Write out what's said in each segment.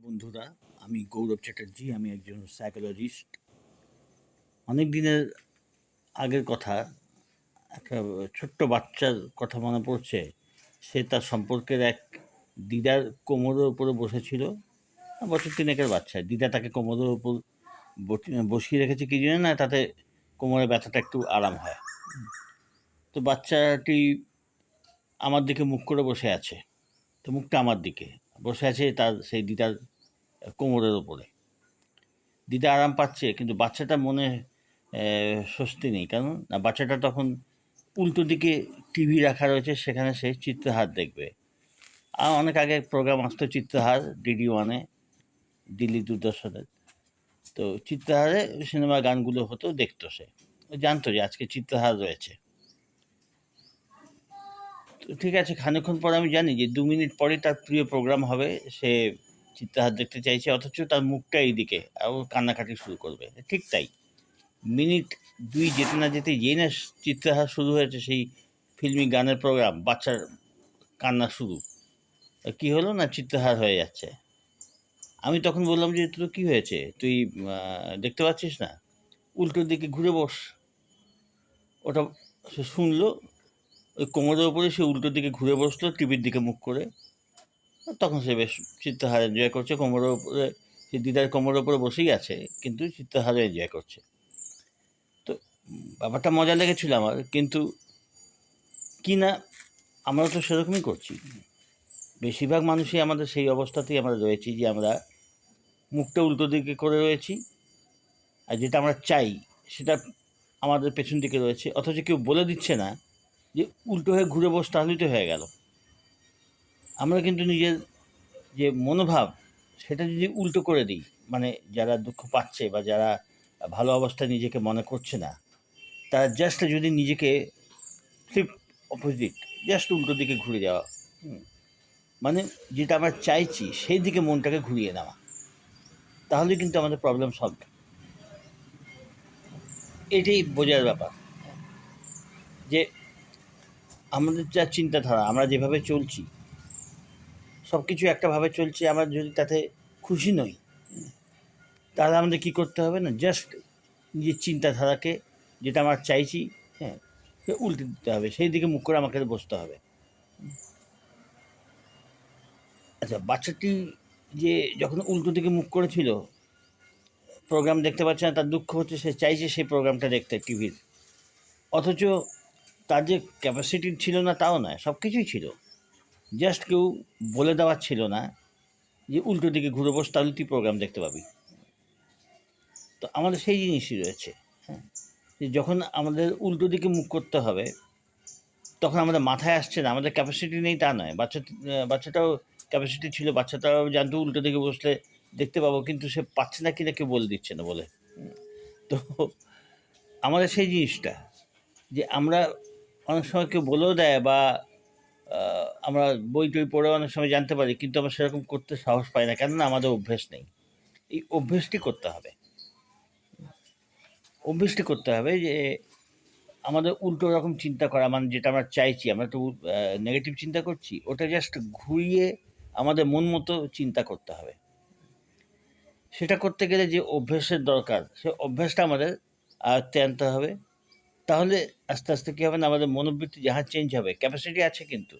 বন্ধুরা, আমি গৌরব চ্যাটার্জি। আমি একজন সাইকোলজিস্ট। অনেক দিনের আগের কথা, একটা ছোট্ট বাচ্চার কথা মনে পড়ছে। সে তার সম্পর্কের এক দিদার কোমরের উপরে বসেছিল। বছর তিনেকের বাচ্চা। দিদা তাকে কোমরের উপর বসিয়ে রেখেছে কি জানে না, তাতে কোমরের ব্যথাটা একটু আরাম হয়। তো বাচ্চাটি আমার দিকে মুখ করে বসে আছে। তো মুখটা আমার দিকে বসে আছে, তার সেই দিদার কোমরের ওপরে। দিদা আরাম পাচ্ছে, কিন্তু বাচ্চাটার মনে স্বস্তি নেই। কারণ না, বাচ্চাটা তখন উল্টো দিকে টিভি রাখা রয়েছে, সেখানে সে চিত্রহার দেখবে। আর অনেক আগে প্রোগ্রাম আসতো চিত্রহার, DD1-এ, দিল্লি দূরদর্শনের। তো চিত্রহারে সিনেমা গানগুলো হতো, দেখতো সে। ও জানতো যে আজকে চিত্রহার রয়েছে। তো ঠিক আছে, খানিকক্ষণ পর আমি জানি যে 2 মিনিট পরেই তার প্রিয় প্রোগ্রাম হবে। সে চিত্রহার দেখতে চাইছে, অথচ তার মুখটা এইদিকে, আর ও কান্নাকাটি শুরু করবে। ঠিক তাই, মিনিট 2 যেতে না যেতেই, যেই না চিত্রহার শুরু হয়েছে, সেই ফিল্মি গানের প্রোগ্রাম, বাচ্চার কান্না শুরু। কি হলো না, চিত্রহার হয়ে যাচ্ছে। আমি তখন বললাম যে, তোর কি হয়েছে, তুই দেখতে পাচ্ছিস না? উল্টোর দিকে ঘুরে বস। ওটা সে শুনলো, ওই কোমরের ওপরে সে উল্টোর দিকে ঘুরে বসলো, টিভির দিকে মুখ করে। তখন সে বেশ চিত্রহার এনজয় করছে। কোমরের ওপরে, সে দিদার কোমরের ওপরে বসেই আছে, কিন্তু চিত্রহারে এনজয় করছে। তো ব্যাপারটা মজা লেগেছিল আমার, কিন্তু কি না, আমরা তো সেরকমই করছি। বেশিরভাগ মানুষই আমাদের সেই অবস্থাতেই আমরা রয়েছি, যে আমরা মুখটা উল্টো দিকে করে রয়েছি, আর যেটা আমরা চাই সেটা আমাদের পেছন দিকে রয়েছে। অথচ কেউ বলে দিচ্ছে না যে উল্টো হয়ে ঘুরে বস, তাহলেই তো হয়ে গেল। আমরা কিন্তু নিজের যে মনোভাব, সেটা যদি উল্টো করে দিই, মানে যারা দুঃখ পাচ্ছে বা যারা ভালো অবস্থায় নিজেকে মনে করছে না, তারা জাস্ট যদি নিজেকে ফ্লিপ অপোজিট, জাস্ট উল্টো দিকে ঘুরে যাওয়া, মানে যেটা আমরা চাইছি সেই দিকে মনটাকে ঘুরিয়ে নেওয়া, তাহলে কিন্তু আমাদের প্রবলেম সলভ। এটাই বোঝার ব্যাপার, যে আমাদের যা চিন্তাধারা, আমরা যেভাবে চলছি, সব কিছু একটাভাবে চলছে। আমরা যদি তাতে খুশি নই, তাহলে আমাদের কী করতে হবে না, জাস্ট নিজের চিন্তাধারাকে, যেটা আমরা চাইছি, হ্যাঁ, সে উল্টে দিতে হবে, সেই দিকে মুখ করে আমাকে বসতে হবে। আচ্ছা, বাচ্চাটি যে যখন উল্টো দিকে মুখ করেছিল, প্রোগ্রাম দেখতে পাচ্ছে না, তার দুঃখ হচ্ছে, সে চাইছে সেই প্রোগ্রামটা দেখতে টিভির। অথচ তার যে ক্যাপাসিটি ছিল না তাও নয়, সব কিছুই ছিল। জাস্ট কেউ বলে দেওয়ার ছিল না যে উল্টো দিকে ঘুরে বস, তাহলে তুই প্রোগ্রাম দেখতে পাবি। তো আমাদের সেই জিনিসই রয়েছে, হ্যাঁ, যে যখন আমাদের উল্টো দিকে মুখ করতে হবে, তখন আমাদের মাথায় আসছে না, আমাদের ক্যাপাসিটি নেই তা নয়। বাচ্চাটাও ক্যাপাসিটি ছিল, বাচ্চাটাও জানতো উল্টো দিকে বসলে দেখতে পাবো, কিন্তু সে পাচ্ছে না কিনা কেউ বলে দিচ্ছে না বলে। তো আমাদের সেই জিনিসটা, যে আমরা অনেক সময় কেউ বলেও দেয়, বা আমরা বই টই পড়ে অনেক সময় জানতে পারি, কিন্তু আমরা সেরকম করতে সাহস পাই না, কেননা আমাদের অভ্যেস নেই। এই অভ্যেসটি করতে হবে, অভ্যেসটি করতে হবে, যে আমাদের উল্টো রকম চিন্তা করা, মানে যেটা আমরা চাইছি, আমরা তো নেগেটিভ চিন্তা করছি, ওটা জাস্ট ঘুরিয়ে আমাদের মন মতো চিন্তা করতে হবে। সেটা করতে গেলে যে অভ্যেসের দরকার, সে অভ্যাসটা আমাদের আয়ত্তে আনতে হবে। তাহলে আস্তে আস্তে কী হবে না, আমাদের মনোবৃত্তি যাহা চেঞ্জ হবে। ক্যাপাসিটি আছে, কিন্তু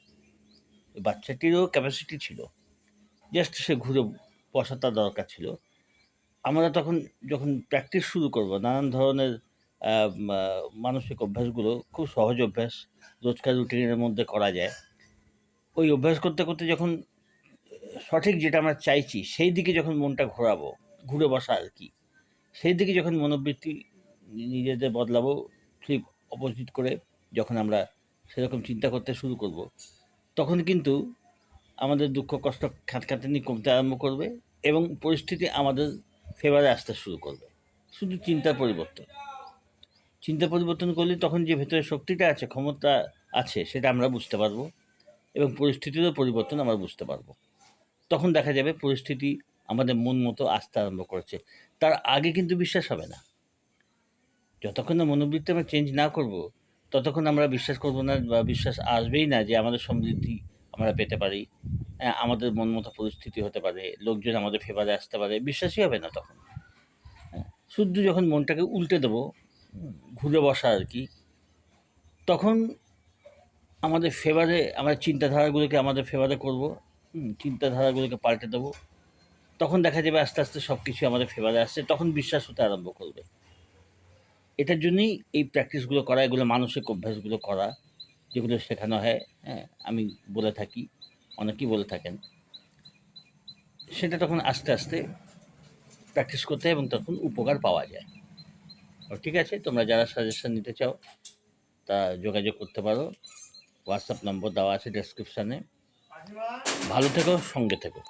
বাচ্চাটিরও ক্যাপাসিটি ছিল, জাস্ট সে ঘুরে বসা তার দরকার ছিল। আমরা তখন যখন প্র্যাকটিস শুরু করব, নানান ধরনের মানসিক অভ্যাসগুলো, খুব সহজ অভ্যাস, রোজকার রুটিনের মধ্যে করা যায়। ওই অভ্যাস করতে করতে যখন সঠিক যেটা আমরা চাইছি সেই দিকে যখন মনটা ঘোরাবো, ঘুরে বসা আর কি, সেই দিকে যখন মনোবৃত্তি নিজেদের বদলাবো, ঠিক অপোজিট করে যখন আমরা সেরকম চিন্তা করতে শুরু করব, তখন কিন্তু আমাদের দুঃখ কষ্ট খাটখাটানি কমতে আরম্ভ করবে, এবং পরিস্থিতি আমাদের ফেভারে আসতে শুরু করবে। শুধু চিন্তার পরিবর্তন, চিন্তা পরিবর্তন করলে তখন যে ভেতরে শক্তিটা আছে, ক্ষমতা আছে, সেটা আমরা বুঝতে পারবো, এবং পরিস্থিতিরও পরিবর্তন আমরা বুঝতে পারবো। তখন দেখা যাবে পরিস্থিতি আমাদের মন মতো আসতে আরম্ভ করেছে। তার আগে কিন্তু বিশ্বাস হবে না। যতক্ষণ না মনোবৃত্তি আমরা চেঞ্জ না করব, ততক্ষণ আমরা বিশ্বাস করব না, বা বিশ্বাস আসবেই না যে আমাদের সমৃদ্ধি আমরা পেতে পারি। আমাদের মন মতো পরিস্থিতি হতে পারে, লোকজন আমাদের ফেভারে আসতে পারে, বিশ্বাসই হবে না তখন। শুধু যখন মনটাকে উল্টে দেবো, ঘুরে বসা আর কি, তখন আমাদের ফেভারে আমরা চিন্তাধারাগুলোকে আমাদের ফেভারে করবো, চিন্তাধারাগুলোকে পাল্টে দেবো। তখন দেখা যাবে আস্তে আস্তে সব কিছু আমাদের ফেভারে আসছে, তখন বিশ্বাস হতে আরম্ভ করবে। এটার জন্যই এই প্র্যাকটিসগুলো করা, এগুলো মানসিক অভ্যাসগুলো করা, যেগুলো শেখানো হয়, আমি বলে থাকি, অনেকেই বলে থাকেন। সেটা তখন আস্তে আস্তে প্র্যাকটিস করতে হয় এবং তখন উপকার পাওয়া যায়। ঠিক আছে, তোমরা যারা সাজেশন নিতে চাও তা যোগাযোগ করতে পারো। হোয়াটসঅ্যাপ নম্বর দেওয়া আছে ডেসক্রিপশানে। ভালো থেকো, সঙ্গে থেকো।